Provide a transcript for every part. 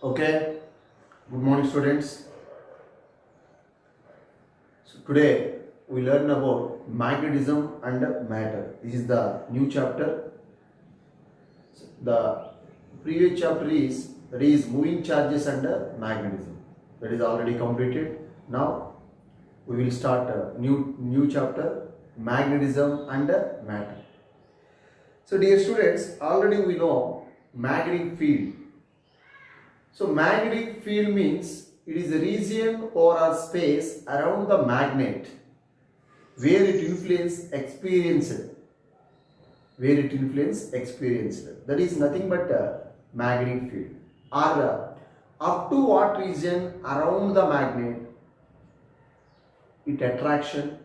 Okay, good morning, students. So, today we learn about magnetism and matter. This is the new chapter. The previous chapter is moving charges and magnetism. That is already completed. Now we will start a new chapter, magnetism and matter. So, dear students, already we know magnetic field. So magnetic field means it is a region or a space around the magnet where it influence experienced. That is nothing but a magnetic field. Or up to what region around the magnet it attraction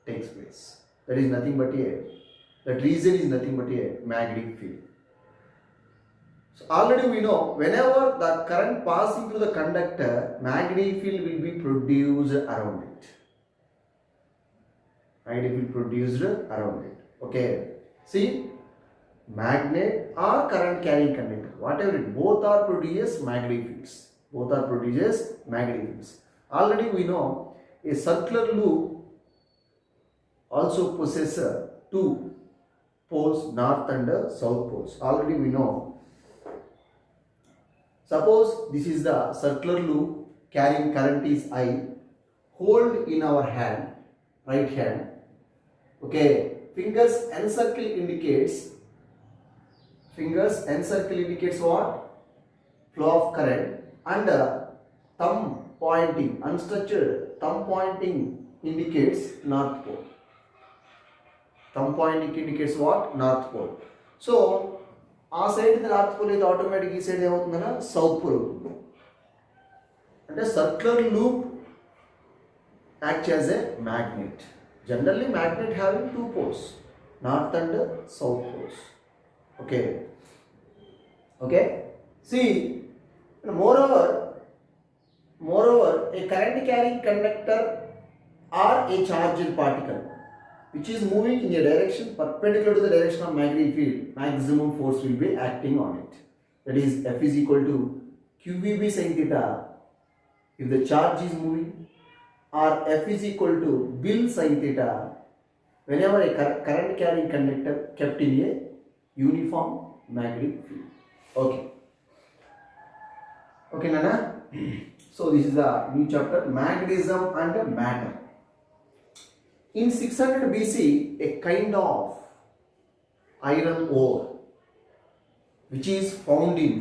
takes place. That is nothing but that region is nothing but a magnetic field. So already we know whenever the current passing through the conductor, magnetic field will be produced around it. Magnetic field produced around it. Okay. See, magnet or current carrying conductor, whatever it, both are produces magnetic fields. Already we know a circular loop also possesses two poles, north and south poles. Already we know. Suppose this is the circular loop carrying current is I. Hold in our hand, right hand. Okay, fingers encircle indicates what? Flow of current, and thumb pointing, unstructured thumb pointing indicates north pole. Thumb pointing indicates what? North pole. So ఆ side north pole అయితే automatic ఈ side ఏమవుతుందన్నా south pole అవుతుంది. అంటే circular loop act as a magnet. Generally magnet having two poles, north and south poles. Okay see moreover a current carrying conductor or a charged particle which is moving in a direction perpendicular to the direction of magnetic field, maximum force will be acting on it. That is F is equal to QVB sin theta if the charge is moving, or F is equal to Bill sin theta whenever a current carrying conductor kept in a uniform magnetic field. Okay Nana. So this is the new chapter, magnetism and matter. In 600 BC, a kind of iron ore which is found in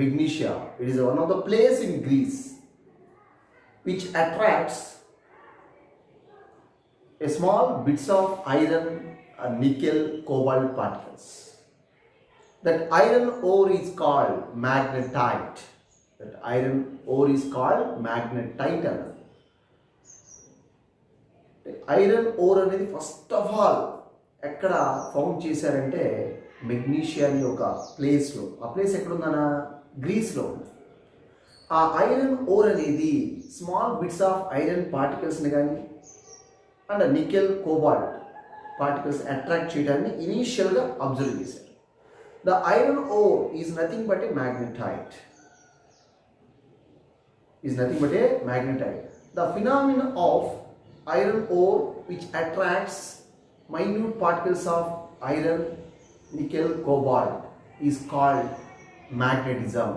Magnesia, it is one of the place in Greece which attracts a small bits of iron, nickel, cobalt particles. That iron ore is called magnetite. Iron ore అనేది first of all ఎక్కడ found చేశారంటే magnesia అనే ఒక ప్లేస్లో. ఆ place ఎక్కడుందన్నా గ్రీస్లో ఉంది. ఆ iron ore అనేది స్మాల్ బిట్స్ ఆఫ్ ఐరన్ పార్టికల్స్ని కానీ and nickel cobalt particles attract చేయడాన్ని ఇనీషియల్గా అబ్జర్వ్ చేశారు. The iron ore is nothing but A magnetite. The phenomenon of iron ore which attracts minute particles of iron, nickel, cobalt is called magnetism.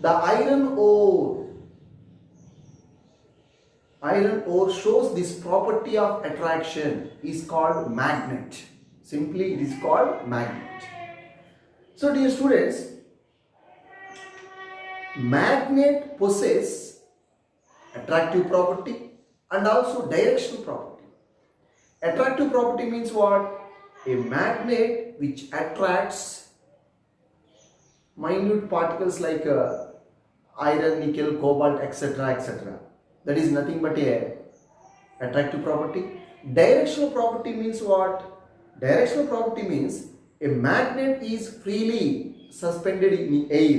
The iron ore shows this property of attraction is called magnet. Simply it is called magnet. So dear students, magnet possess attractive property and also directional property. Attractive property means what? A magnet which attracts minute particles like iron, nickel, cobalt, etc. That is nothing but a attractive property. Directional property means what? Directional property means a magnet is freely suspended in the air.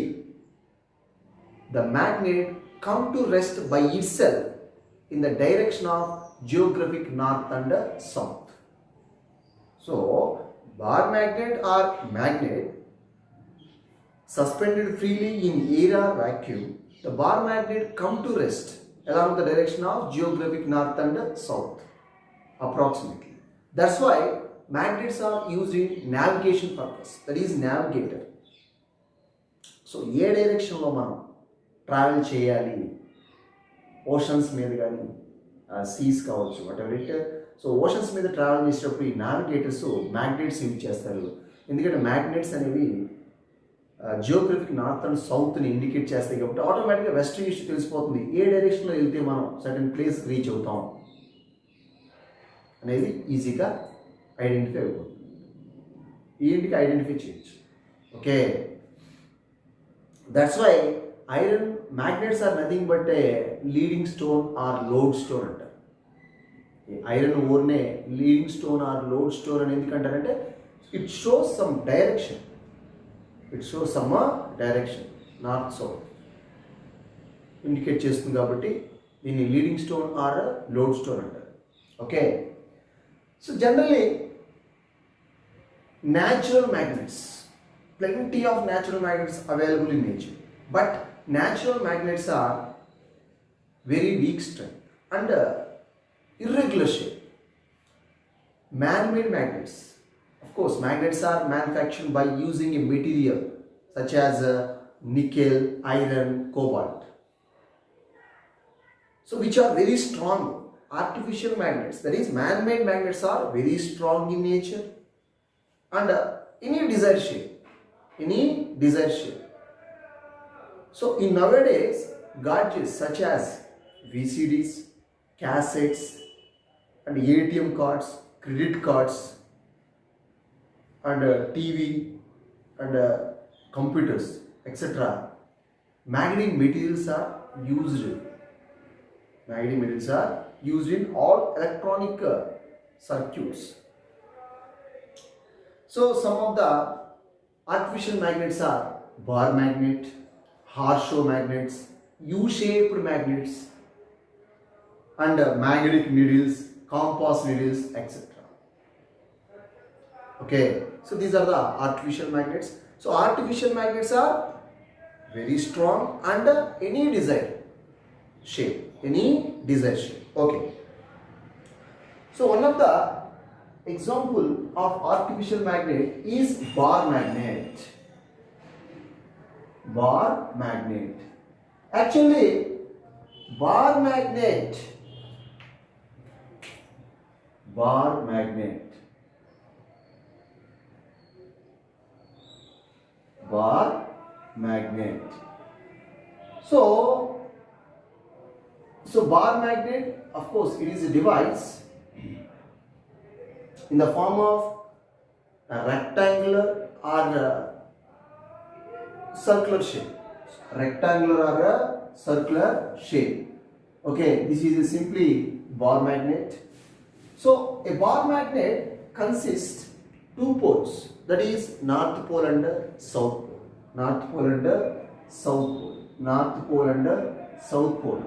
The magnet come to rest by itself in the direction of geographic north and south. So bar magnet or magnet suspended freely in air or vacuum, the bar magnet come to rest along the direction of geographic north and south approximately. That's why magnets are used in navigation purpose, that is navigator. So ఏ డైరెక్షన్లో మనం travel చేయాలి, oceans మీద కానీ seas కావచ్చు whatever it. So oceans మీద travel చేసేటప్పుడు ఈ నావిగేటర్స్ మ్యాగ్నెట్స్ యూజ్ చేస్తారు. ఎందుకంటే మ్యాగ్నెట్స్ అనేవి జియోగ్రఫిక్ నార్త్ అండ్ సౌత్ని ఇండికేట్ చేస్తాయి కాబట్టి ఆటోమేటిక్గా వెస్ట్ ఈస్ట్ తెలిసిపోతుంది. ఏ డైరెక్షన్లో వెళ్తే మనం సర్టన్ ప్లేస్ రీచ్ అవుతాం అనేది ఈజీగా ఐడెంటిఫై అయిపోతుంది. ఏంటికి ఐడెంటిఫై చేయొచ్చు. Okay, that's why iron magnets are nothing but a leading stone or lodestone అంటారు. ఐరన్ ఓర్నే leading stone or lodestone అని ఎందుకంటారంటే it shows some direction, north south indicate చేస్తుంది కాబట్టి దీన్ని leading stone or lodestone అంటారు. Okay, so generally natural magnets, plenty of natural magnets available in nature, but natural magnets are very weak strength and irregular shape. Man-made magnets, of course magnets are manufactured by using a material such as nickel, iron, cobalt, so which are very strong. Artificial magnets, that is man-made magnets, are very strong in nature and any desired shape. So in nowadays gadgets such as VCDs, cassettes and ATM cards, credit cards and TV and computers etc., magnetic materials are used in all electronic circuits. So some of the artificial magnets are bar magnet, horseshoe magnets, U-shaped magnets and magnetic needles, compass needles etc. Okay, so these are the artificial magnets. So artificial magnets are very strong and any desired shape. Okay, so one of the example of artificial magnet is bar magnet. Actually bar magnet so bar magnet, of course it is a device in the form of a rectangular or a circular shape. Okay, this is simply bar magnet. So a bar magnet consists two poles, that is north pole and south pole.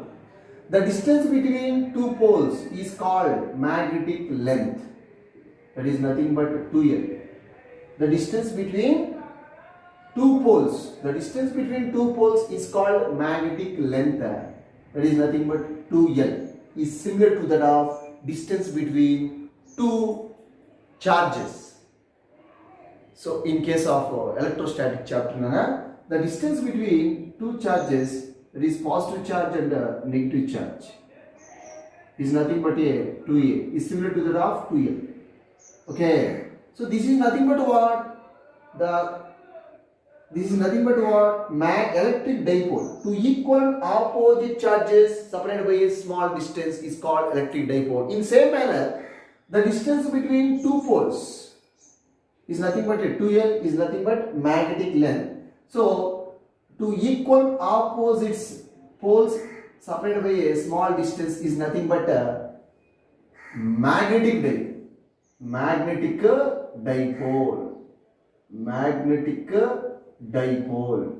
The distance between two poles is called magnetic length, that is nothing but 2L. The distance between two poles is called magnetic length, that is nothing but 2L, is similar to that of distance between two charges. So in case of electrostatic chapter, the distance between two charges, that is positive charge and negative charge, is nothing but a 2A, is similar to that of 2L. Okay, so this is nothing but what? Electric dipole. Two equal opposite charges separated by a small distance is called electric dipole. In same manner, the distance between two poles is nothing but a 2L, is nothing but magnetic length. So two equal opposite poles separated by a small distance is nothing but a magnetic dipole.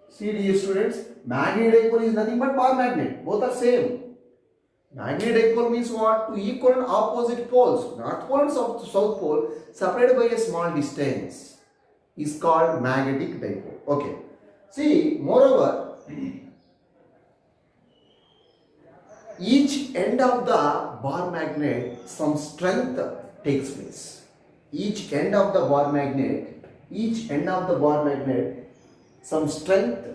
See dear students, magnetic dipole is nothing but bar magnet. Both are same. Magnetic dipole means what? Two equal and opposite poles, north pole and south pole, separated by a small distance, is called magnetic dipole. Okay. See, moreover, each end of the bar magnet, some strength takes place. Each end of the bar magnet, some strength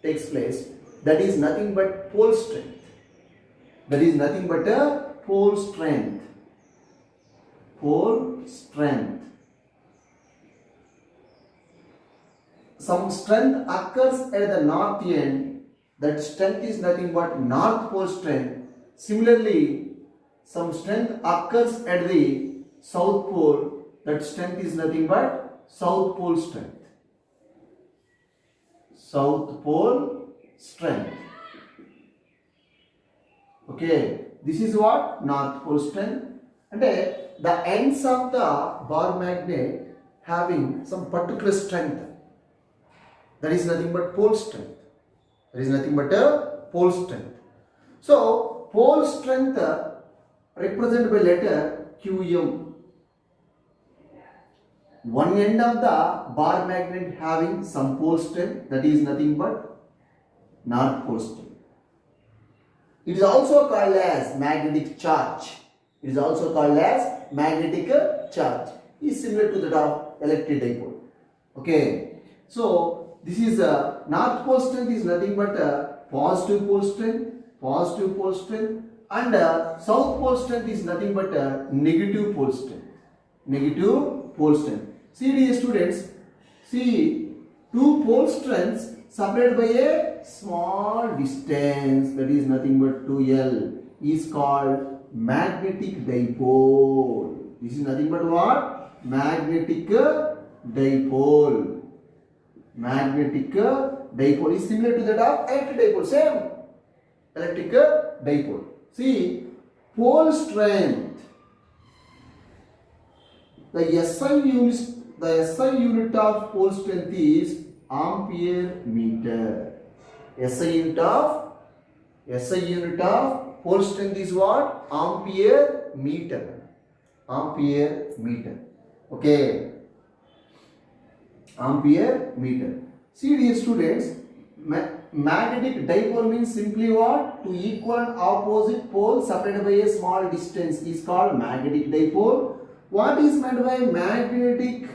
takes place. That is nothing but pole strength. That is nothing but a pole strength. Pole strength. Some strength occurs at the north end. That strength is nothing but north pole strength. Similarly, some strength occurs at the south pole. That strength is nothing but south pole strength. South pole strength. Okay, this is what? North pole strength. And the ends of the bar magnet having some particular strength. That is nothing but pole strength. That is nothing but a pole strength. So, pole strength represented by letter QM. One end of the bar magnet having some pole strength, that is nothing but north pole strength. It is also called as magnetic charge. It is also called as magnetic charge. It is similar to that of electric dipole. Okay. So, this is a north pole strength is nothing but a positive pole strength, and south pole strength is nothing but a negative pole strength. Negative pole strength. See, dear students, see two pole strengths separated by a small distance, that is nothing but 2L, is called magnetic dipole. This is nothing but what? Magnetic dipole. Magnetic dipole is similar to that of electric dipole. Same. Electric dipole. See, pole strength. The SI unit of pole strength is ampere meter. SI unit of pole strength is what? Ampere meter. Ampere meter. Okay. Ampere meter. See, dear students, magnetic dipole means simply what? Two equal and opposite poles separated by a small distance is called magnetic dipole. What is meant by magnetic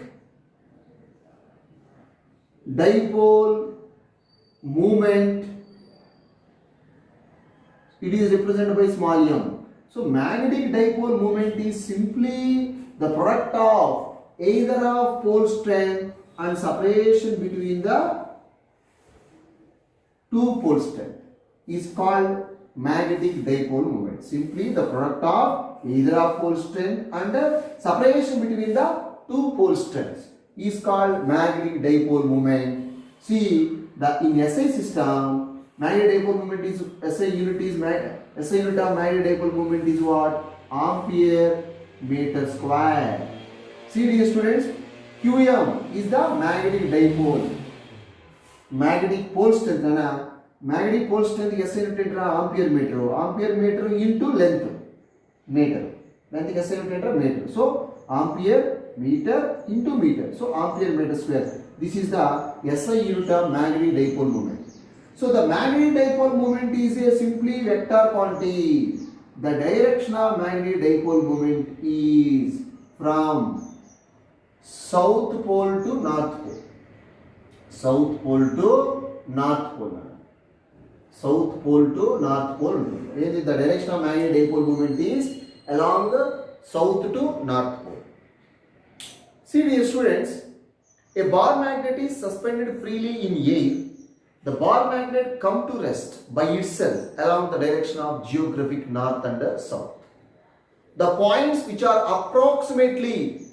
dipole moment? It is represented by small m. So, magnetic dipole moment is simply the product of either of pole strength and separation between the two pole strength is called magnetic dipole moment. Simply the product of either of pole strength and separation between the two pole strengths is called magnetic dipole moment. See, in SI system, magnetic dipole moment is SI unit of magnetic dipole moment is what? Ampere meter square. See, dear students, QM is the magnetic dipole. Magnetic pole strength magnetic pole strength SI unit ampere meter. Ampere meter into length meter. Length SI unit meter. So ampere meter into meter. So ampere meter square. This is the SI unit of magnetic dipole moment. So the magnetic dipole moment is a simply vector quantity. The direction of magnetic dipole moment is from south pole to north pole. South pole to north pole. South pole to north pole. The direction of magnetic dipole moment is along the south to north pole. See, dear students, a bar magnet is suspended freely in air. The bar magnet comes to rest by itself along the direction of geographic north and south. The points which are approximately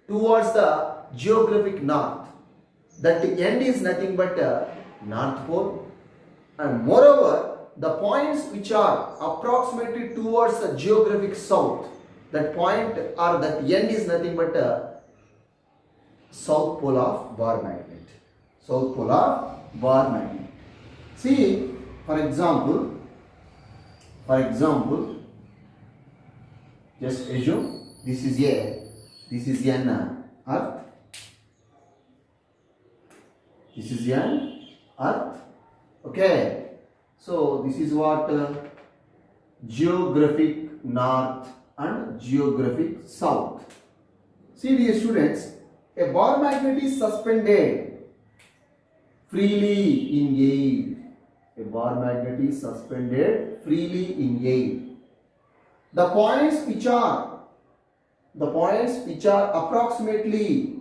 towards the geographic north, that end is nothing but north pole, and moreover the points which are approximately towards the geographic south, that point or that end is nothing but south pole of bar magnet. South pole of bar magnet. See, for example, just assume this is an earth, This is an earth. Okay. So this is what geographic north and geographic south. See dear students, a bar magnet is suspended freely in air. A bar magnet is suspended freely in air. The points which are approximately,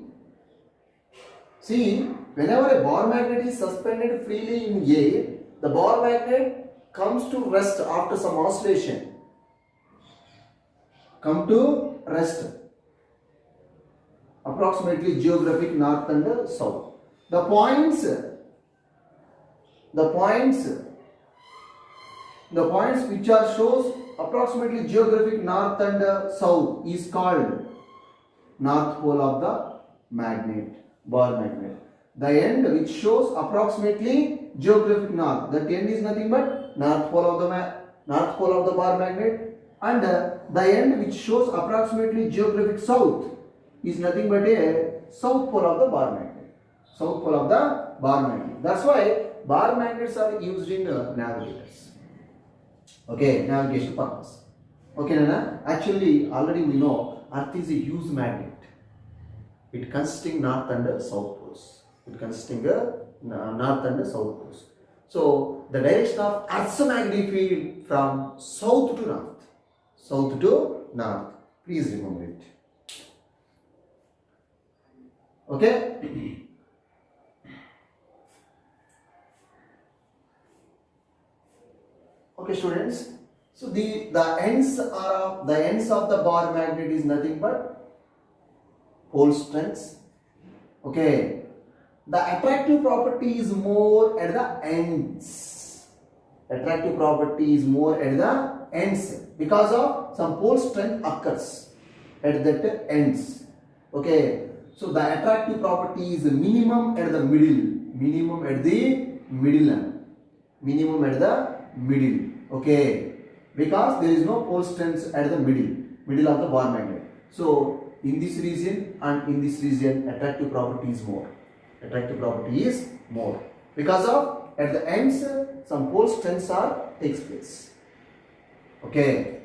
see, whenever a bar magnet is suspended freely in air, the bar magnet comes to rest after some oscillation. Come to rest. Approximately geographic north and south. The points which are shows approximately geographic north and south is called north pole of the magnet, bar magnet. The end which shows approximately geographic north, that end is nothing but north pole of the bar magnet, and the end which shows approximately geographic south is nothing but a south pole of the bar magnet. South pole of the bar magnet. That's why bar magnets are used in navigators. Okay, navigation purpose. Okay, Nana. Actually, already we know Earth is a huge magnet. It consisting north and south poles. It consisting north and south poles. So the direction of Earth's magnetic field from south to north. South to north. Please remember it. Okay. Okay, students. So the ends of the bar magnet is nothing but pole strengths. Okay. The attractive property is more at the ends. Attractive property is more at the ends because of some pole strength occurs at that ends. Okay. So the attractive property is minimum at the middle. Minimum at the middle. Okay, because there is no pole strength at the middle of the bar magnet. So in this region and in this region, attractive property is more. Attractive property is more because of at the ends some pole strengths takes place. Okay.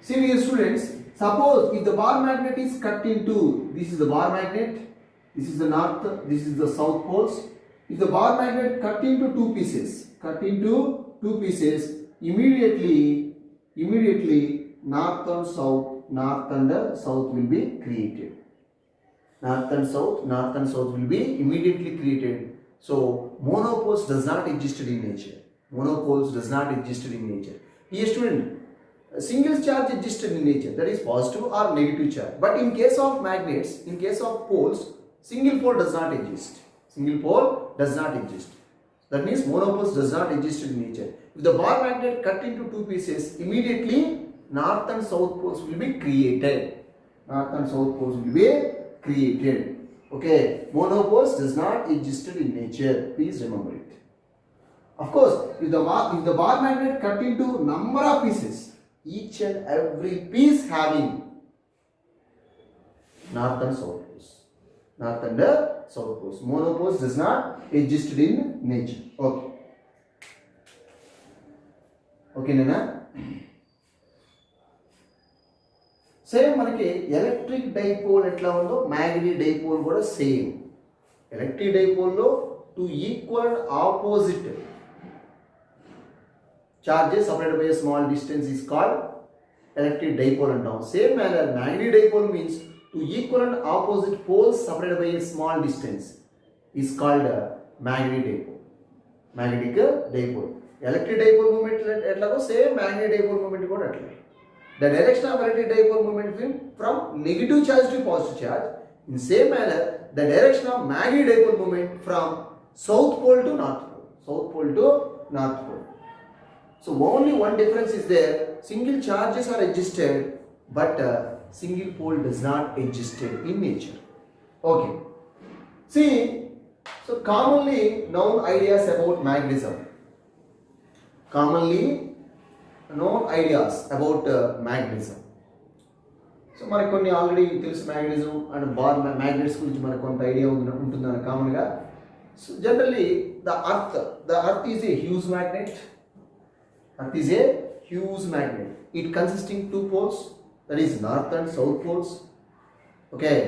See dear students, suppose if the bar magnet is cut into, this is the bar magnet, this is the north, this is the south poles. If the bar magnet cut into two pieces, immediately north and south will be created. North and south will be immediately created. So monopoles does not exist in nature. Here student, a single charge existed in nature, that is positive or negative charge. But in case of magnets, in case of poles, single pole does not exist. That means monopoles does not exist in nature. If the bar magnet cut into two pieces, immediately north and south poles will be created. Okay, monopoles does not exist in nature. Please remember it. Of course, if the bar magnet cut into number of pieces, each and every piece having north and south poles. Monopoles does not exist in nature. Okay, Nana. Same మనకి electric dipole ఎట్లా ఉందో magnetic dipole కూడా same. Electric dipole లో two equal and opposite charges separated by a small distance is called electric dipole antam. Same manner magnetic dipole means two equal and opposite poles separated by a small distance is called magnetic dipole. Electric dipole moment etlago same magnetic dipole moment kuda atlane. The direction of electric dipole moment will from negative charge to positive charge. In same manner, the direction of magnetic dipole moment from south pole to north pole. So only one difference is there. Single charges are existed, but single pole does not exist in nature. Okay. See, so commonly known ideas about magnetism. So so మనకు కొన్ని already తెలుసు magnetism and bar magnets గురించి మనకు కొంత idea ఉంటుందని కామన్గా. So generally the earth is a huge magnet. Earth is a huge magnet. It consisting two poles, that is north and south poles. Okay.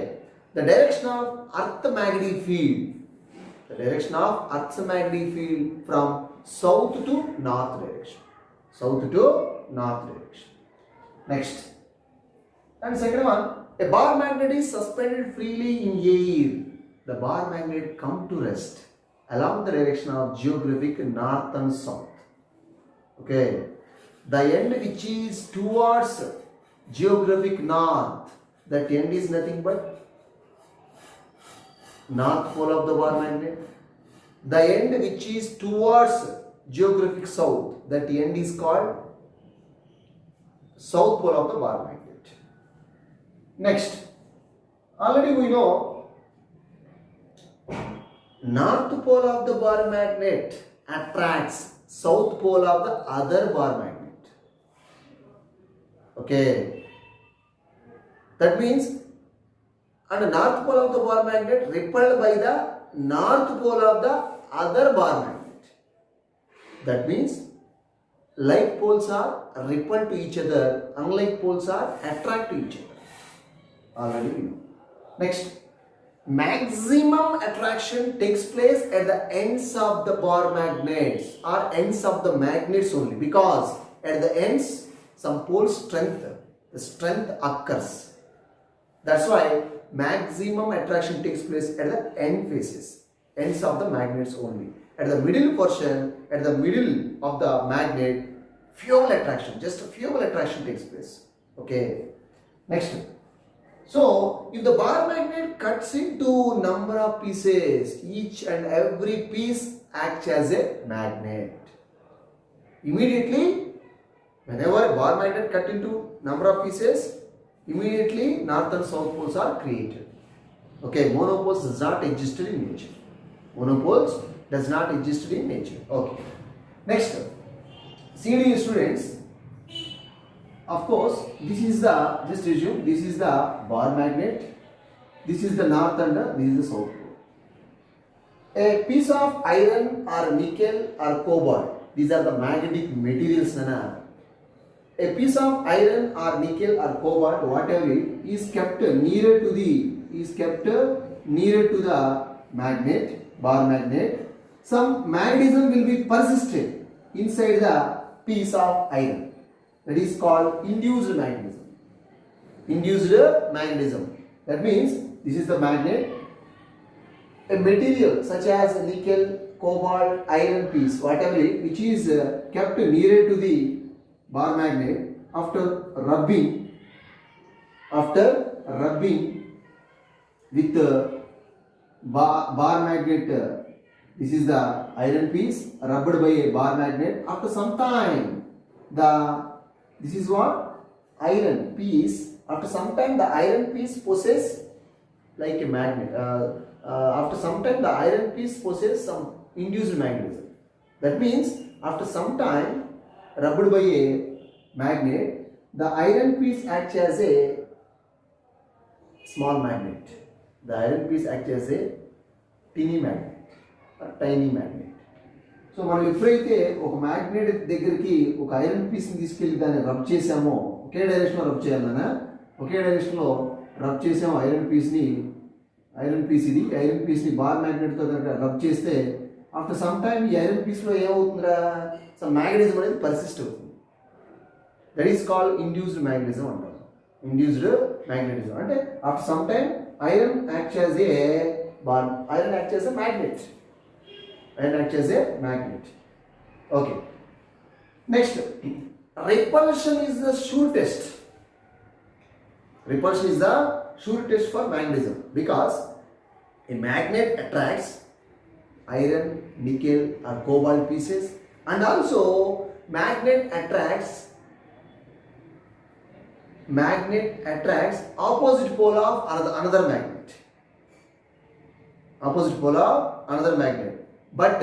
The direction of Earth magnetic field. The direction of Earth's magnetic field from south to north direction. South to north direction. Next. And second one, a bar magnet is suspended freely in air. The bar magnet come to rest along the direction of geographic north and south. Okay, the end which is towards geographic north, that end is nothing but north pole of the bar magnet. The end which is towards geographic south, that end is called south pole of the bar magnet. Next, already we know north pole of the bar magnet attracts south pole of the other bar magnet. Okay, that means and the north pole of the bar magnet repelled by the north pole of the other bar magnet. That means like poles are repelled to each other, unlike poles are attract to each other. Already we know. Next, maximum attraction takes place at the ends of the bar magnets or ends of the magnets only, because at the ends some pole strength, the strength occurs. That's why maximum attraction takes place at the end faces, ends of the magnets only. At the middle portion, at the middle of the magnet, fuel attraction, just fuel attraction takes place. Okay. Next. So, if the bar magnet cuts into number of pieces, each and every piece acts as a magnet. Immediately, whenever bar magnet cut into number of pieces, immediately north and south poles are created. Okay, monopoles does not exist in nature. Monopoles does not exist in nature. Okay. Next, CDE students. Of course, this is the, just assume this is the bar magnet, this is the north and this is the south pole. A piece of iron or nickel or cobalt, these are the magnetic materials. A piece of iron or nickel or cobalt, whatever it is, kept nearer to the magnet, bar magnet. Some magnetism will be persisted inside the piece of iron. That is called induced magnetism. Induced magnetism. That means this is the magnet. A material such as nickel, cobalt, iron piece, whatever it, which is kept nearer to the bar magnet, after rubbing with the bar magnet, this is the iron piece rubbed by a bar magnet. After some time, this is what? Iron piece. After some time, the iron piece possesses like a magnet. After some time, the iron piece possesses some induced magnetism. That means, after some time, rubbed by a magnet, the iron piece acts as a small magnet. The iron piece acts as a tiny magnet, a tiny magnet. So మనం ఎప్పుడైతే ఒక magnet దగ్గరికి ఒక iron పీస్ని తీసుకెళ్ళి దాన్ని rub చేసామో, ఒకే డైరెక్షన్లో రబ్ చేయాలన్నా, ఒకే డైరెక్షన్లో రబ్ చేసాము ఐరన్ పీస్ని బార్ మ్యాగ్నెట్తో కనుక రబ్ చేస్తే ఆఫ్టర్ సమ్ టైమ్ ఈ ఐరన్ పీస్లో ఏమవుతుందా, సమ్ మ్యాగ్నెటిజం అనేది పర్సిస్ట్ అవుతుంది. That is called induced magnetism అంటారు. ఇండ్యూస్డ్ మ్యాగ్నెటిజం అంటే after some time iron acts as a magnet. And acts as a magnet. Okay. Next, repulsion is the sure test. Repulsion is the sure test for magnetism, because a magnet attracts iron, nickel or cobalt pieces, and also magnet attracts opposite pole of another magnet. Opposite pole of another magnet. But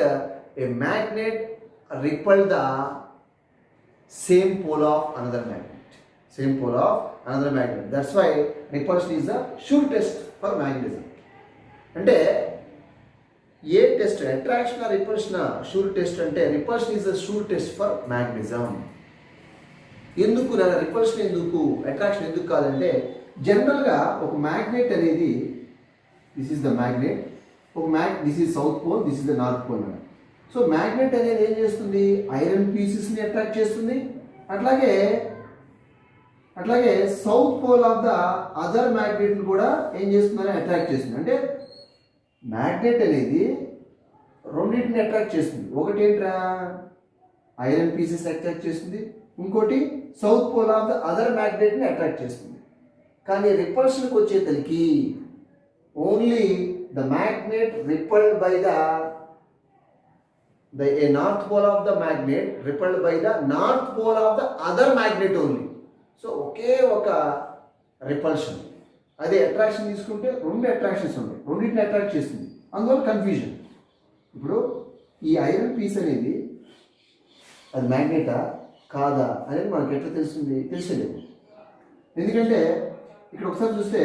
a magnet repel the same pole of another magnet. Same pole of another magnet. That's why repulsion is the sure test for magnetism. అంటే ఏ test attraction repulsion sure test అంటే repulsion is the sure test for magnetism. ఎందుకు repulsion ఎందుకు attraction ఎందుకు కాదంటే జనరల్గా ఒక magnet అనేది this is the magnet, this is south pole, this is the north pole అన్నమాట. సో మ్యాగ్నెట్ అనేది ఏం చేస్తుంది, ఐరన్ పీసెస్ని అట్రాక్ట్ చేస్తుంది. అట్లాగే south pole of the other మ్యాగ్నెట్ని కూడా ఏం చేస్తుందని అట్రాక్ట్ చేస్తుంది. అంటే మ్యాగ్నెట్ అనేది రెండింటిని అట్రాక్ట్ చేస్తుంది. ఒకటి ఏంట్రా ఐరన్ పీసెస్ అట్రాక్ట్ చేస్తుంది, ఇంకోటి south pole of the other మ్యాగ్నెట్ని అట్రాక్ట్ చేస్తుంది. కానీ రిపల్షన్కి వచ్చేసరికి only the magnet repelled by a north pole of the magnet repelled by the north pole of the other magnet only. So ఒకే ఒక రిపల్షన్. అదే అట్రాక్షన్ తీసుకుంటే రెండు అట్రాక్షన్స్ ఉన్నాయి, రెండింటిని అట్రాక్ట్ చేస్తుంది. అందువల్ల కన్ఫ్యూజన్. ఇప్పుడు ఈ ఐరన్ పీస్ అనేది అది మ్యాగ్నెటా కాదా అనేది మనకి ఎట్లా తెలిసేలేదు. ఎందుకంటే ఇక్కడ ఒకసారి చూస్తే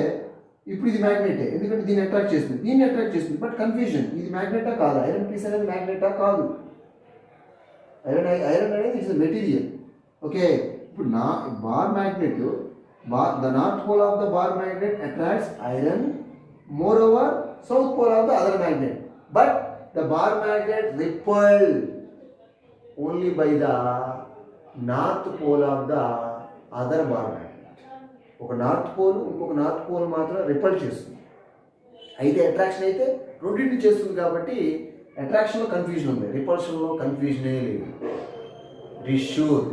ఇప్పుడు ఇది మ్యాగ్నెటే, ఎందుకంటే దీన్ని అట్రాక్ట్ చేస్తుంది, బట్ కన్ఫ్యూజన్, ఇది మ్యాగ్నెటా కాదా, ఐరన్ పీస్ అనేది మ్యాగ్నెటా కాదు. ఐరన్ అనేది ఇట్స్ మెటీరియల్. ఓకే, ఇప్పుడు bar magnet, the north pole of the bar magnet attracts iron, moreover south pole of the other magnet, but the bar magnet repelled only by the north pole of the other bar magnet. ఒక north pole ఇంకొక north pole మాత్రం repel చేస్తుంది. అయితే attraction అయితే రెండింటిని చేస్తుంది. కాబట్టి అట్రాక్షన్లో confusion ఉంది, రిపల్షన్లో కన్ఫ్యూజనే లేదు. It is sure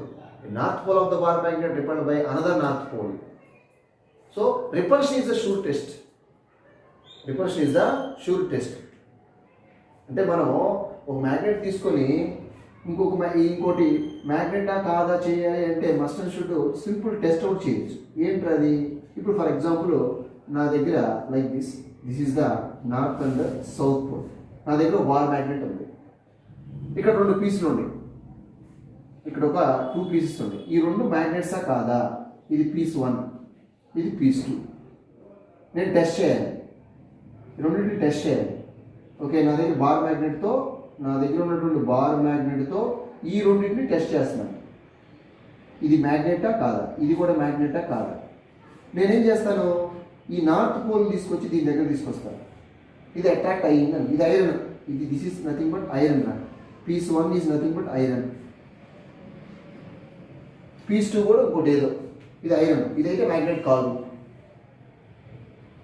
north pole of the bar magnet repelled by another north pole. So repulsion is the sure test. అంటే మనం ఒక మ్యాగ్నెట్ తీసుకొని ఇంకోటి మ్యాగ్నెటా కాదా చేయాలి అంటే must and should simple test out చేయొచ్చు. ఏంటది? ఇప్పుడు ఫర్ ఎగ్జాంపుల్ నా దగ్గర like this is the north and the south pole. నా దగ్గర బార్ మ్యాగ్నెట్ ఉంది, ఇక్కడ రెండు పీసులు ఉన్నాయి, ఇక్కడ ఒక 2 పీసెస్ ఉన్నాయి. ఈ రెండు మ్యాగ్నెట్సా కాదా? ఇది పీస్ 1, ఇది పీస్ 2. నేను టెస్ట్ చేయాలి, రెండింటిని టెస్ట్ చేయాలి. ఓకే, నా దగ్గర ఉన్నటువంటి బార్ మ్యాగ్నెట్తో ఈ రెండింటిని టెస్ట్ చేస్తున్నాను. ఇది మ్యాగ్నెటా కాదా, ఇది కూడా మ్యాగ్నెటా కాదా. నేనేం చేస్తాను, ఈ నార్త్ పోల్ తీసుకొచ్చి దీని దగ్గర తీసుకొస్తాను. ఇది అట్రాక్ట్ అయ్యిందని, ఇది iron, this is nothing but iron. Piece 1 is nothing but iron, piece 2 కూడా ఇంకోటి ఏదో, ఇది ఐరన్, ఇదైతే మ్యాగ్నెట్ కాదు.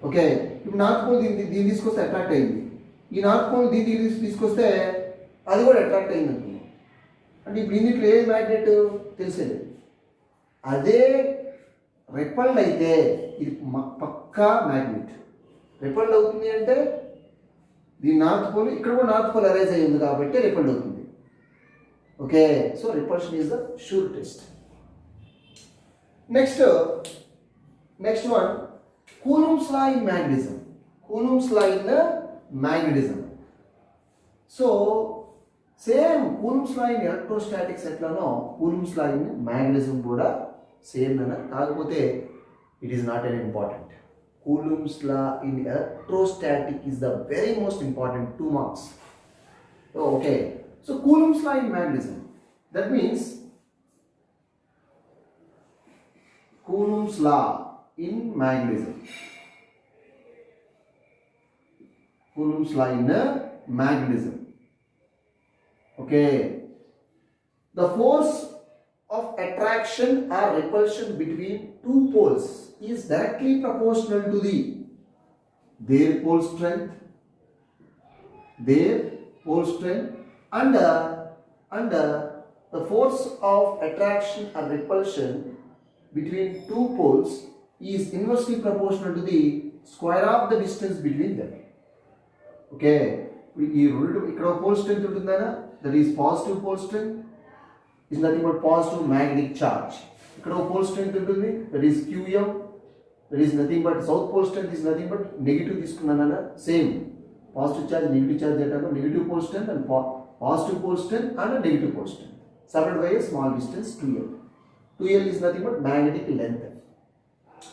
ఓకే, ఇప్పుడు నార్త్ పోల్ దీన్ని తీసుకొస్తే అట్రాక్ట్ అయింది, ఈ నార్త్ పోల్ దీన్ని తీసుకొస్తే అది కూడా అట్రాక్ట్ అయింది అనుకున్నాం. అంటే ఇప్పుడు ఇందులో ఏ మ్యాగ్నెట్ తెలిసేది. అదే రిపల్డ్ అయితే ఇది పక్కా మ్యాగ్నెట్. రిపల్డ్ అవుతుంది అంటే దీని నార్త్ పోల్, ఇక్కడ కూడా నార్త్ పోల్ అరైజ్ అయ్యింది కాబట్టి రిపల్డ్ అవుతుంది. Okay, so repulsion is the sure test. Next one, Coulomb's law in magnetism. So same Coulomb's law in electrostatics ఎట్లానో Coulomb's law in magnetism కూడా సేమ్ అన్న, కాకపోతే it is not an important. Coulomb's law in electrostatic is the very most important 2 marks. Okay, so Coulomb's law in magnetism, that means Coulomb's law in magnetism. Coulomb's law in magnetism. Okay, the force of attraction or repulsion between 2 poles is directly proportional to their pole strength and the force of attraction or repulsion between 2 poles is inversely proportional to the square of the distance between them. Okay, ఈ రెండు ఇక్కడ pole strength ఉంటుందా, that is positive pole strength is nothing but positive magnetic charge. ఇక్కడ pole strength ఉంటుంది, that is QM, that is nothing but south pole strength is nothing but negative తీసుకున్నాను. Same positive charge negative charge అంటాము. Negative pole strength and positive pole strength and negative pole strength separated by a small distance 2L. 2L is nothing but magnetic length.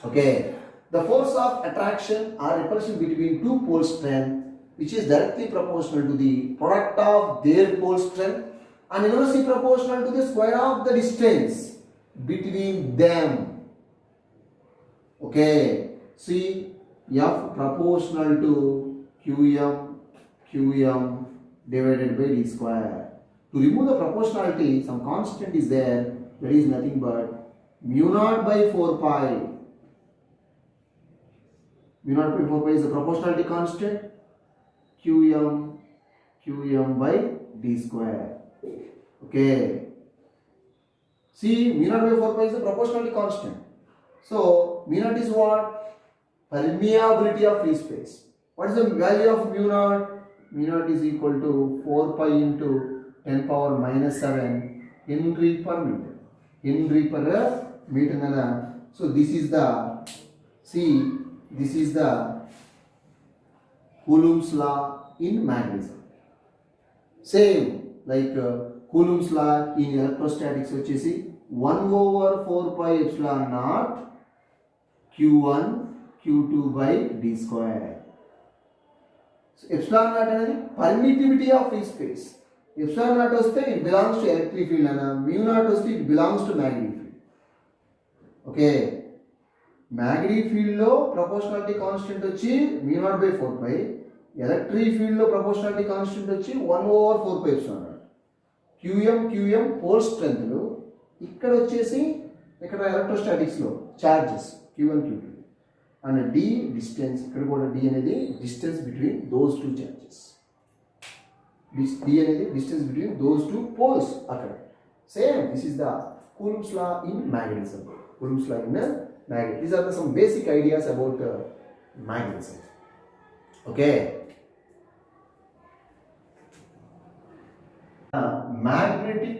Okay, the force of attraction or repulsion between two pole strength, which is directly proportional to the product of their pole strength and inversely proportional to the square of the distance between them. Okay, see, F proportional to QM divided by D square. To remove the proportionality, some constant is there, that is nothing but mu naught by 4 pi. Mu naught by 4 pi is the proportionality constant, QM by D square. Okay. See, mu naught by 4 pi is the proportionality constant. So, mu naught is what? Permeability of free space. What is the value of mu naught? Mu naught is equal to 4 pi into 10 power minus 7 Henry per meter. Henry per meter. So, this is the, see, this is the Coulomb's law in magnetism. Same like Coulomb's law in electrostatics, which is 1 over 4 pi epsilon naught Q1 Q2 by D square. So epsilon naught అనేది permittivity of free space. Epsilon naught వస్తే it belongs to electric field and mu naught వస్తే it belongs to magnetic field. Okay. Magnetic field లో proportionality constant వచ్చి mu naught by 4 pi. Electric field లో proportionality constant వచ్చి 1 over 4 pi epsilon naught. QM pole strength లో ఇక్కడ వచ్చేసి ఇక్కడ electrostatics లో charges Q1 Q2 and D distance, ఇక్కడ కూడా D అనేది distance between those two charges. D అనేది distance between those two poles అక్కడ. Same, this is the Coulomb's law in magnetism. Coulomb's law in magnetism. These are some basic ideas about magnetism. Okay. Magnetic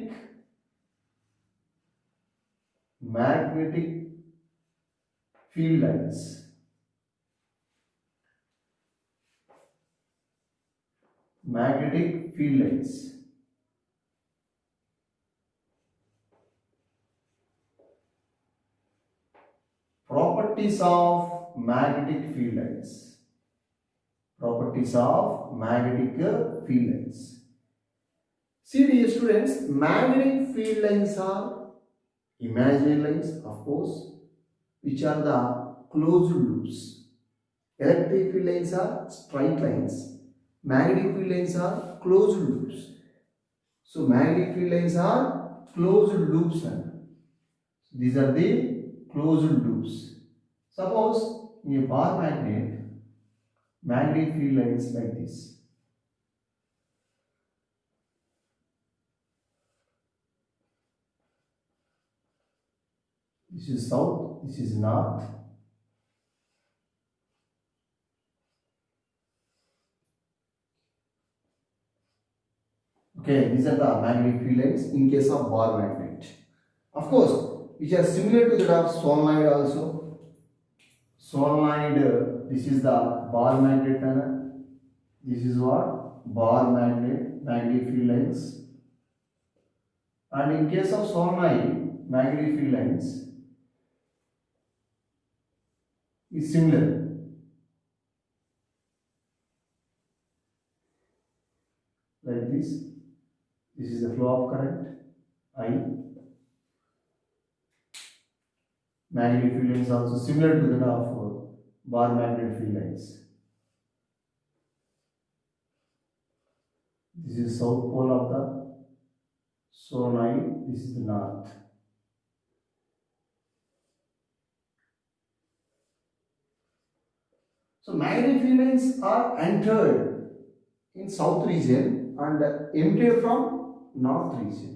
field lines. Magnetic field lines. Properties of magnetic field lines. Properties of magnetic field lines. See, dear students, magnetic field lines are imaginary lines, of course, which are the closed loops. Electric field lines are straight lines. Magnetic field lines are closed loops. So, magnetic field lines are closed loops. These are the closed loops. Suppose in a bar magnet, magnetic field lines like this. This is south, this is north. Okay, these are the magnetic field lines in case of bar magnet. Of course, which are similar to that of solenoid also. Solenoid, this is the bar magnet. This is what? Bar magnet, magnetic field lines. And in case of solenoid, magnetic field lines is similar. Like this. This is the flow of current I. Magnetic field lines also similar to that of bar magnet field lines. This is south pole of the solenoid. This is the north. So magnetic field lines are entered in south region and emitted from north region.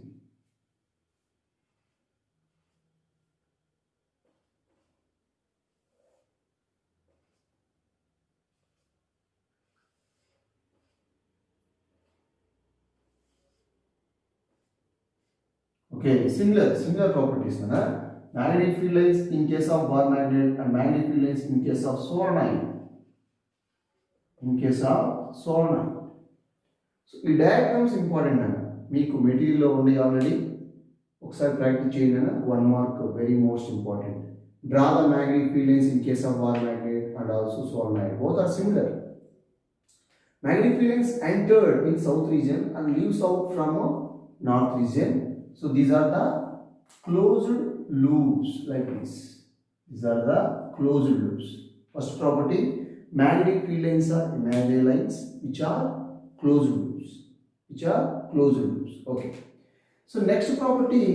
Okay, similar properties. Magnetic field lines in case of bar magnet and magnetic field lines in case of solenoid. In case of solenoid. So ఈ diagrams important అన్న మీకు మెటీరియల్లో ఉండే already ఒకసారి practice చేయండి అన్న 1 mark very most important Draw the magnetic field lines in case of wall magnet and also solenoid. Both are similar. Magnetic field lines entered in south region and leaves out from north region. So these are the closed loops like this. These are the closed loops. First property, magnetic field lines are imaginary lines which are closed loops. Which are closed loops. Okay. So next property,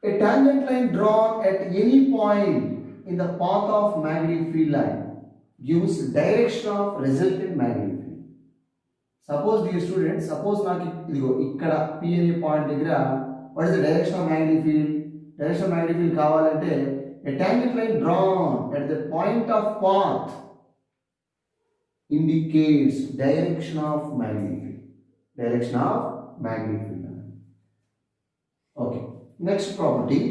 a tangent line drawn at any point in the path of magnetic field line gives direction of resultant magnetic field. Suppose dear students, suppose నాకు ఇదిగో ఇక్కడ P అనే point దగ్గర what is the direction of magnetic field? Direction of magnetic field కావాలంటే a tangent line drawn at the point of path indicates direction of magnetic field. Direction of magnetic field. Okay. Next property.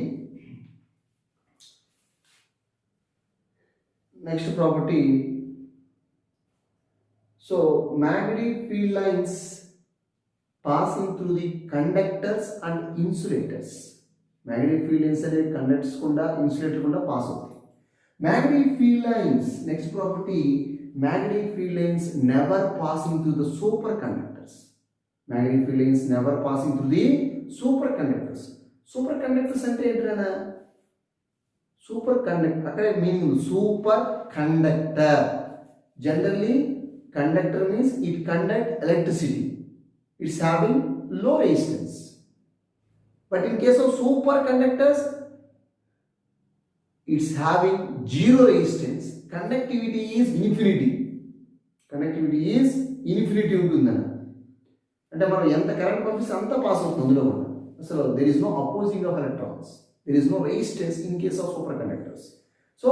So magnetic field lines passing through the conductors and insulators. Magnetic field lines are conductors kunda insulator kunda pass avuti. Magnetic field lines, next property, magnetic field lines never passing through the superconductors. Magnetic field lines never passing through the superconductors. Superconductors అంటే ఏంటన్నా? Superconductor అక్కడే meaning super conductor. Generally conductor means it conduct electricity. It's having low resistance. But in case of superconductors, it's having zero resistance. Conductivity is infinity. Conductivity is infinity ఉంటుందన్న. అంటే మనం ఎంత current పంపిస్తే అంత pass అవుతుంది అందులో కూడా. So there is no opposing of electrons. There is no resistance in case of superconductors. So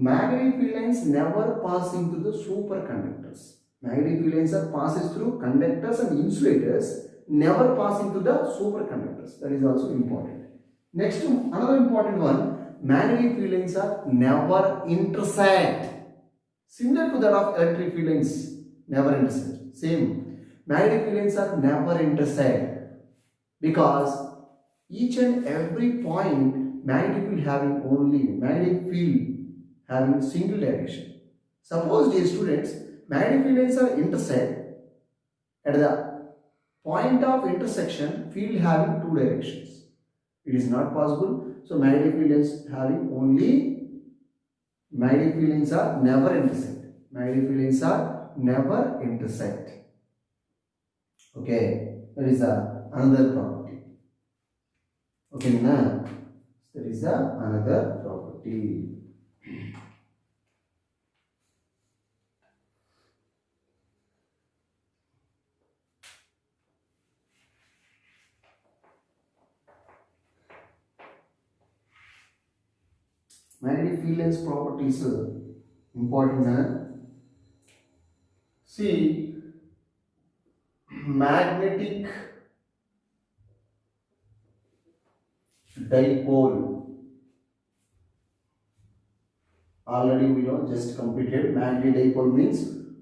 magnetic field lines never pass into the superconductors. Magnetic field lines are passes through conductors and insulators, never pass into the superconductors. That is also important. Next, another important one, magnetic field lines are never intersect. Similar to that of electric field lines, never intersect. Same. Magnetic field lines are never intersect. Because each and every point magnetic field having single direction. Suppose dear students, magnetic field lines are intersect at the point of intersection field having two directions. It is not possible. So magnetic field lines are never intersect. Magnetic field lines are never intersect. Okay, that is another property. Okay, now there is another property. Magnetic field lines properties important. See, magnetic dipole, already we know, just completed. Magnetic dipole means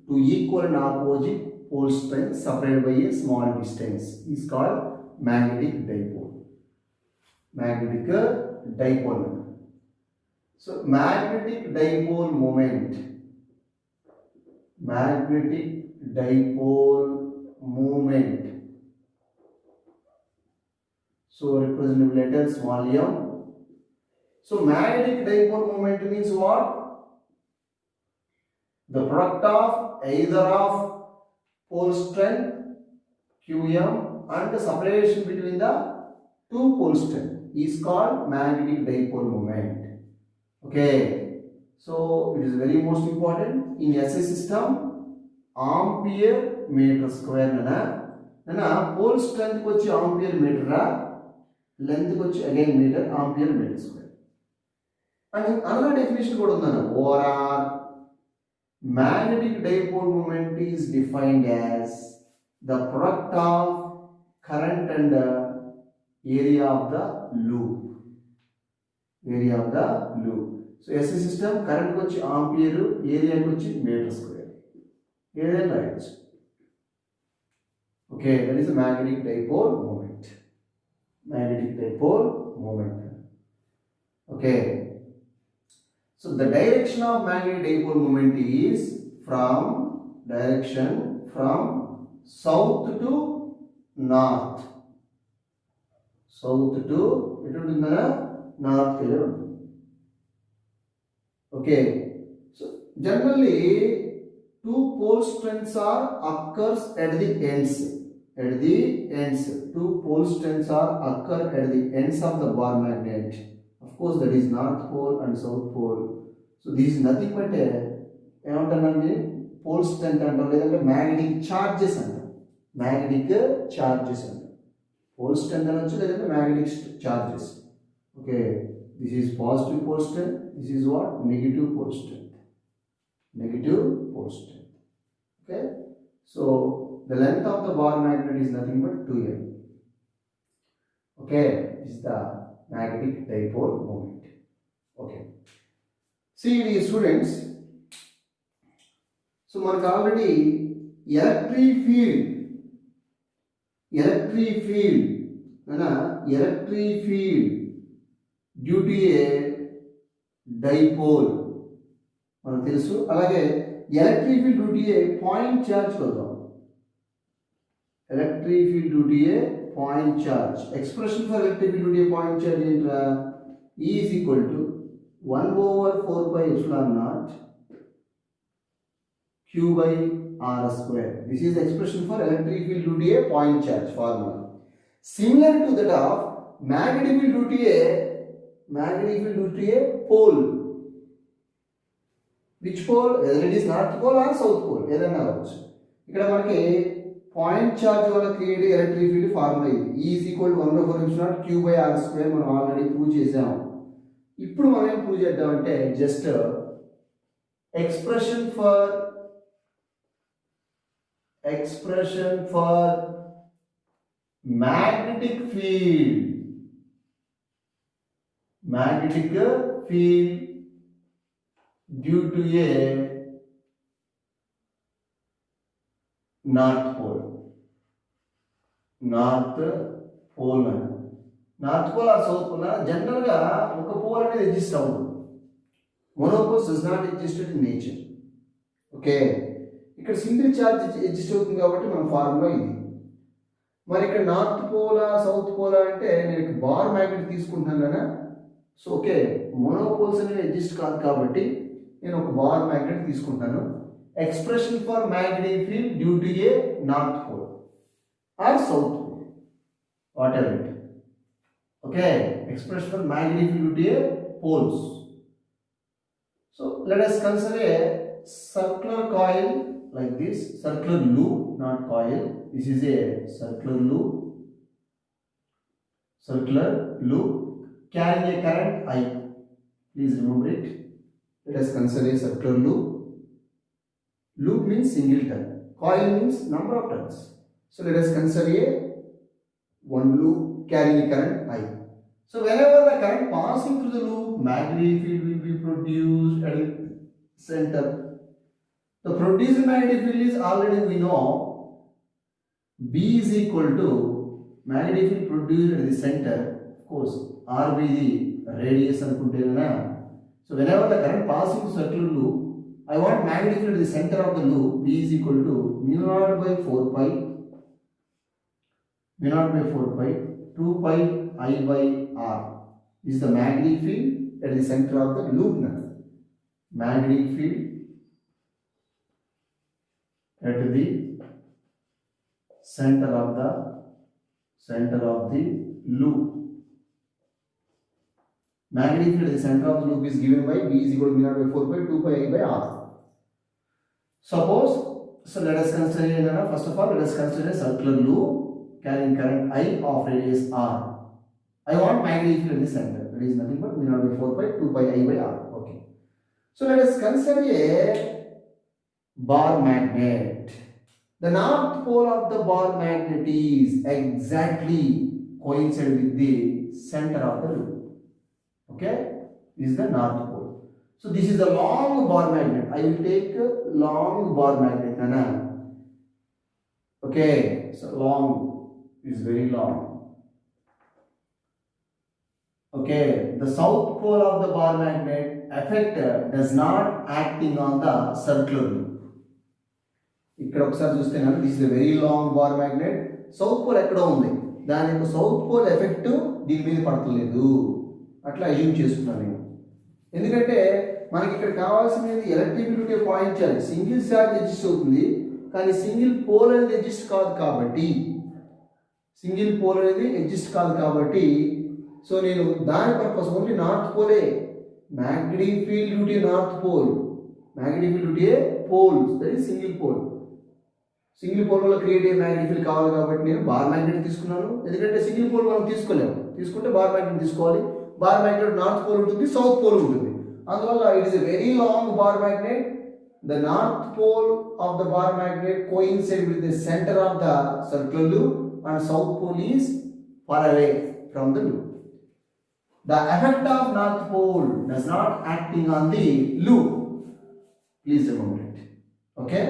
two equal and opposite pole strength separated by a small distance is called magnetic dipole. Magnetic dipole. So magnetic dipole moment. Magnetic dipole moment. So representative letter small m. So magnetic dipole moment means what? The product of either of pole strength Qm and the separation between the two pole strength is called magnetic dipole moment. Okay. So it is very most important in SI system. Ampere meter square nana pole strength kochi ampere meter ra, length kochi again meter, ampere meter square. And another definition kuda undana, OR magnetic dipole moment is defined as the product of current and area of the loop. Area of the loop. So SI system current kochi ampere, area kochi meter square. Area right. Okay, that is the magnetic dipole moment. Magnetic dipole moment. Okay. So the direction of magnetic dipole moment is from south to north. South to north. Okay. So generally two pole strengths occurs at the ends. Two pole strengths occur at the ends of the bar magnet. Of course, that is north pole and south pole. So this is nothing but ఏమంటానండి pole strength అంటాం, లేదంటే magnetic charges అంటాం. Pole strength అనొచ్చు, లేదంటే magnetic charges. Okay, this is positive pole strength, this is what negative pole strength. Okay, so the length of the bar magnet is nothing but 2m. Okay, this is the magnetic dipole moment. Okay, see dear students, so మనకు already electric field due to a dipole మనకు తెలుసు. అలాగే electric field due to a point charge చూద్దాం. Electric field due to a point charge. Expression for electric field due to a point charge ఏంట్రా? E is equal to 1/4πε0 q by r square. This is the expression for electric field due to a point charge formula. Similar to that of magnetic field due to a pole. Which pole? Whether it is north pole or south pole, ఏదైనా అవ్వచ్చు. ఇక్కడ మనకి point charge వల్ల create electric field formula ఇది. E is equal to 1/4πε0 q by r square మనం already prove చేసాము. ఇప్పుడు మనం ఏం ప్రూవ్ చేద్దామంటే just expression for magnetic field due to a north pole or south pole. General గా ఒక పోల్ అనేది ఎగ్జిస్ట్ అవ్వదు. Monopoles does not exist in nature. Okay, ఇక్కడ సింగిల్ చార్జ్ ఎగ్జిస్ట్ అవుతుంది కాబట్టి మన ఫార్ములా ఇది. మరి ఇక్కడ నార్త్ పోలా సౌత్ పోలా అంటే నేను బార్ మ్యాగ్నెట్ తీసుకుంటున్నాను కదా. సో ఓకే, మోనోపోల్స్ అనేవి ఎగ్జిస్ట్ కాదు కాబట్టి నేను ఒక బార్ మ్యాగ్నెట్ తీసుకుంటాను. Expression for magnetic field due to a north pole or south pole, whatever it. Okay, expression for magnetic field due to a poles. So let us consider a circular coil like this, circular loop, not coil. This is a circular loop carrying a current I. Please remember it. Let us consider a circular loop. Loop means single turn. Coil means number of turns. So let us consider a one loop carrying a current I. So whenever the current passing through the loop, magnetic field will be produced at the center. The produced magnetic field is already we know B is equal to magnetic field produced at the center. Of course, RB the radius anukunteena. So whenever the current passing through circular loop, I want magnetic field at the center of the loop. B is equal to mu0/4pi 2 pi I by R is the magnetic field at the center of the loop. Magnetic field at the center of the loop. Magnetic field at the center of the loop is given by B is equal to mu0/4pi 2 pi I by R. Suppose, so let us consider, first of all let us consider a circular loop carrying current I of radius R. I want magnetic field at the center. That is nothing but mu0/4pi 2 pi I by R. Okay. So let us consider a bar magnet. The north pole of the bar magnet is exactly coincide with the center of the loop. Okay, this is the north pole. So this is a long bar magnet. I will take a long bar magnet. Nana. Okay, so long is very long. Okay, the south pole of the bar magnet effect does not acting on the circular loop. ఇక్కడ ఒకసారి చూస్తే కనుక this is a very long bar magnet. South pole ఎక్కడో ఉంది, దాని యొక్క south pole effect దీని మీద పడతలేదు అట్లా అజ్యూమ్ చేసుకున్నాను నేను. ఎందుకంటే మనకి ఇక్కడ కావాల్సినది electricity point charge, single charge adjust అవుతుంది కానీ సింగిల్ పోల్ అనేది అడ్జస్ట్ కాదు కాబట్టి, సో నేను దాని పర్పస్ ఓన్లీ నార్త్ పోలే, magnetic field due to north pole, magnetic field due to poles, that is single pole. Single pole వల్ల క్రియేట్ అయ్యే మ్యాగ్నెటిక్ ఫీల్డ్ కావాలి కాబట్టి నేను బార్ మ్యాగ్నెట్ తీసుకున్నాను. ఎందుకంటే సింగిల్ పోల్ మనం తీసుకోలేము, తీసుకుంటే బార్ మ్యాగ్నెట్ తీసుకోవాలి. బార్ మ్యాగ్నెట్ నార్త్ పోల్ ఉంటుంది, సౌత్ పోల్ ఉంటుంది. అందువల్ల it is a very long bar magnet. The north pole of the bar magnet coincide with the centre of the circular loop and south pole is far away from the loop. The effect of north pole does not acting on the loop. Please remember it. Okay.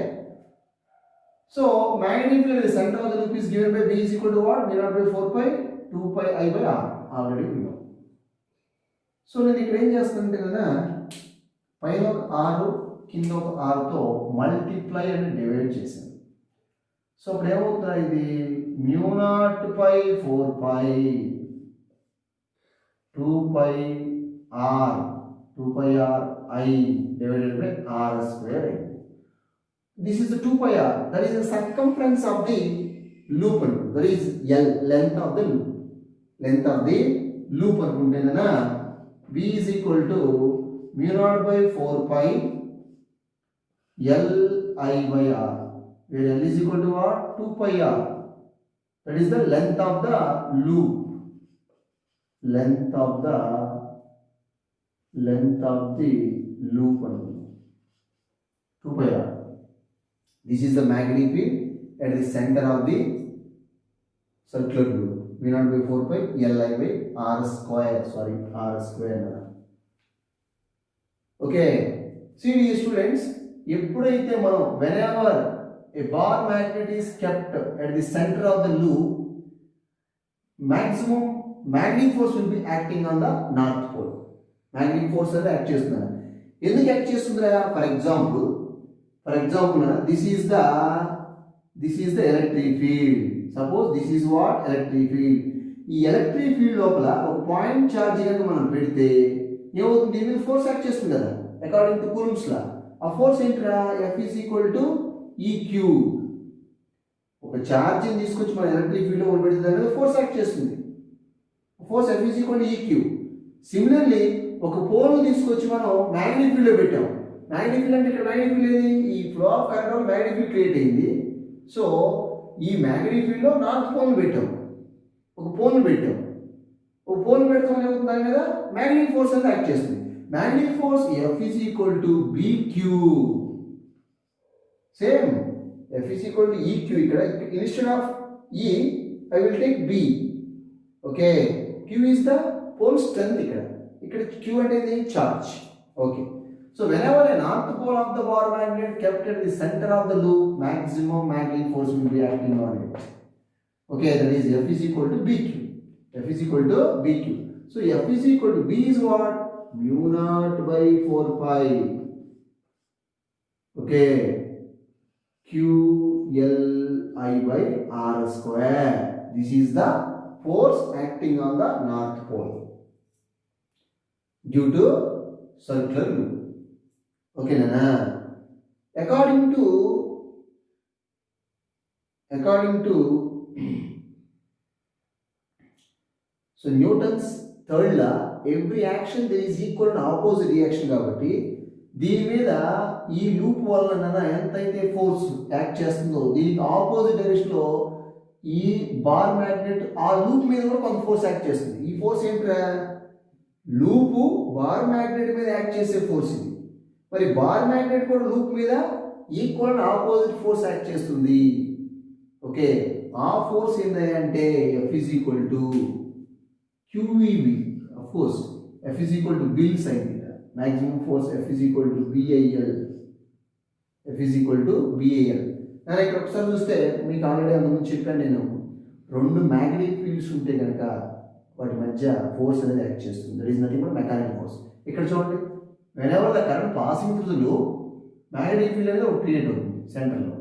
So magnetic field at the center of the loop is given by B is equal to what? V naught by 4 pi 2 pi I by R. Already we know. So నేను ఇక్కడ ఏం చేస్తానంటే కదా, పైన ఒక R కింద ఒక R తో మల్టిప్లై అని డివైడ్ చేశాను. సో అప్పుడు ఏమవుతుందా, ఇది mu naught by 4 pi 2 pi R I divided by R square. This is the 2 pi R, that is the circumference of the loop, that is L, length of the loop. అనుకుంటేనా V is equal to mu naught by 4 pi L I by R, where L is equal to what? 2 pi R. That is the length of the loop. Length of the loop. 2 pi R. This is the magnetic field at the center of the circular loop. V naught by 4 pi L I by R square. R square. Okay. See dear students, ఎప్పుడైతే మనం whenever a bar magnet is kept at the center of the loop, maximum magnetic force will be acting on the north pole. Magnetic force అనేది act చేస్తుంది. ఎందుకు act చేస్తుందిరా? For example this is the electric field. Suppose this is what? Electric field. ఈ electric field లోపల ఒక point charge కనుక మనం పెడితే ఏమవుతుంది, దీని మీద ఫోర్స్ యాక్ట్ చేస్తుంది కదా అకార్డింగ్ టు కూలుంబ్స్ లా. ఆ ఫోర్స్ ఏంటిరా? F is equal to EQ. ఒక ఛార్జ్ని తీసుకొచ్చి మన ఎలక్ట్రిక్ ఫీల్డ్ లో పెడితే దాని మీద ఫోర్స్ యాక్ట్ చేస్తుంది. Force F is equal to EQ. Similarly ఒక పోల్ తీసుకొచ్చి మనం మ్యాగ్నెటిక్ ఫీల్డ్ లో పెట్టాం. మ్యాగ్నెటిక్ ఫీల్డ్ అంటే ఇక్కడ మ్యాగ్నెటిక్ ఫీల్డ్ ఏది? ఈ ఫ్లో ఆఫ్ కరెంట్ వల్ల మ్యాగ్నెటిక్ ఫీల్డ్ క్రియేట్ అయింది. సో ఈ మ్యాగ్నెటిక్ ఫీల్డ్ లో నార్త్ పోల్ పెట్టాం, ఒక పోల్ పెడతాం వల్ల ఏమవుతుంది, దాని మీద మ్యాగ్నెటిక్ ఫోర్స్ అనేది యాక్ట్ చేస్తుంది. Magnetic force F is equal to BQ. Same F is equal to EQ. ఇక్కడ instead of E I will take B. Okay, Q is the pole strength. ఇక్కడ Q అంటే charge. Okay, so whenever a north pole of the bar magnet kept at the center of the loop, maximum magnetic force will be acting on it. Okay, that is F is equal to BQ. So F is equal to B is what? Mu naught by 4 pi. Okay, Q L I by R square. This is the force acting on the north pole due to circular loop. Okay, Nana. According to so Newton's third law, every action there is equal and opposite reaction కాబట్టి దీని మీద ఈ loop వల్ల ఎంతైతే force act చేస్తుందో దీనికి opposite direction లో ఈ బార్ మ్యాగ్నెట్ ఆ లూప్ మీద కూడా కొంత ఫోర్స్ యాక్ట్ చేస్తుంది. ఈ ఫోర్స్ ఏంట్రా? లూపు బార్ మ్యాగ్నెట్ మీద యాక్ట్ చేసే ఫోర్స్ ఇది. మరి బార్ మ్యాగ్నెట్ కూడా లూప్ మీద equal and opposite force act చేస్తుంది. ఓకే, ఆ ఫోర్స్ ఏంటంటే F is equal to QEB. Of course F is equal to Bill sin theta. Maximum force F is equal to BIL. నేను ఇక్కడ ఒకసారి చూస్తే మీకు ఆల్రెడీ అంతకుముందు చెప్పాను, నేను రెండు మ్యాగ్నెటిక్ ఫీల్డ్స్ ఉంటే కనుక వాటి మధ్య ఫోర్స్ అనేది యాక్ట్ చేస్తుంది. That is nothing but mechanical force. ఇక్కడ చూడండి, when ever the current passing through the loop, magnetic field అనేది ఒకటి క్రియేట్ అవుతుంది సెంటర్లో.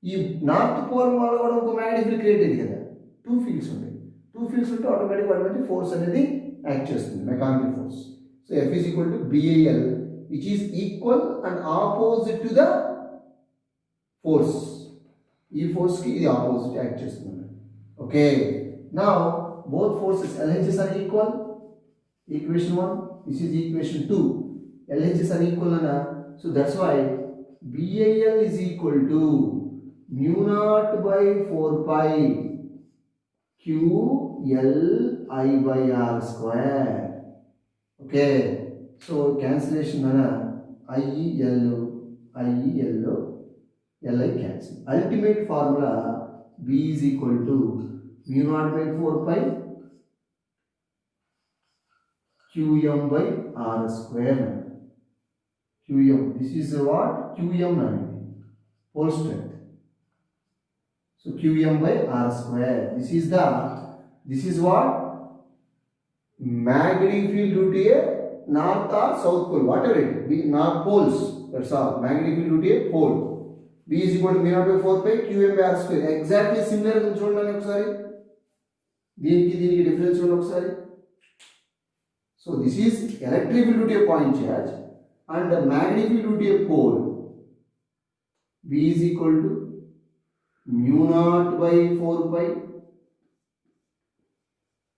ఈ నార్త్ పోల్ వల్ల కూడా ఒక మ్యాగ్నెటిక్ ఫీల్డ్ క్రియేట్ అయింది కదా, టూ ఫీల్డ్స్ ఉంటాయి. టూ ఫీల్డ్స్ ఉంటే ఆటోమేటిక్ వాటి మధ్య ఫోర్స్ అనేది యాక్ట్ చేస్తుంది, mechanical force. So F is equal to BAL, which is equal and opposite to the force. ఈ ఫోర్స్కి ఇది ఆపోజిట్ యాక్ట్ చేస్తుంది. Okay, now both forces LHS are equal. Equation 1, this is equation 2. LHS are equal, so that's why BAL is equal to mu naught by 4 pi QLI by R square. Okay, so cancellation IEL Li cancel. Ultimate formula B is equal to mu naught by 4 pi QM by R square. QM, this is what? QM pole strength. So QM by R square. This is what? Magnetic field due to a north or south pole, whatever it is, north poles, that's all. Magnetic field due to a pole. B is equal to mu naught by 4 pi QM by R square. Exactly similar గా చూడండి ఒకసారి, దీనికి difference చూడండి ఒకసారి. So this is electric field due to a point charge and the magnetic field due to a pole. B is equal to mu naught by 4 pi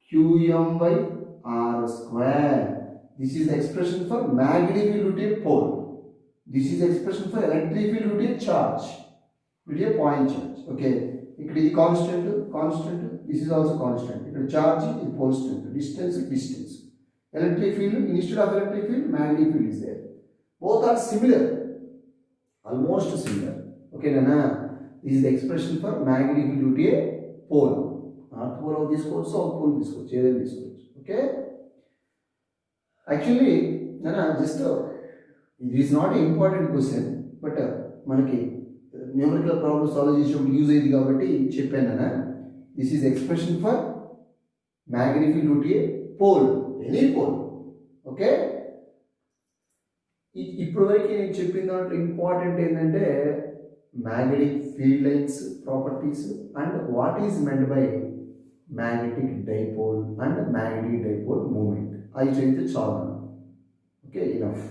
QM by R square. This is the expression for magnetic field due to a pole. This is the expression for electric field due to a charge, due to a point charge. Okay, ఇక్కడ ఇది constant, this is also constant. ఇక్కడ charge is pole strength, distance. Electric field, instead of electric field, magnetic field is there. Both are similar, almost similar. Okay, Nana, this is the expression for magnetic field due to a pole. North pole of this pole, south pole this pole, either this pole. Okay, actually Nana, just it is not an important question, but మనకి numerical problem solve చేసినప్పుడు use అయ్యింది కాబట్టి చెప్పాను Nana. This is expression for magnetic field due to a pole, any pole. Okay, ఇప్పుడు వరకు నేను చెప్పిన దాంట్లో ఇంపార్టెంట్ ఏంటంటే magnetic field lines properties and what is meant by magnetic dipole and magnetic dipole moment. అవి చదివితే చాలు. Okay, enough.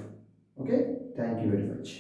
Okay, thank you very much.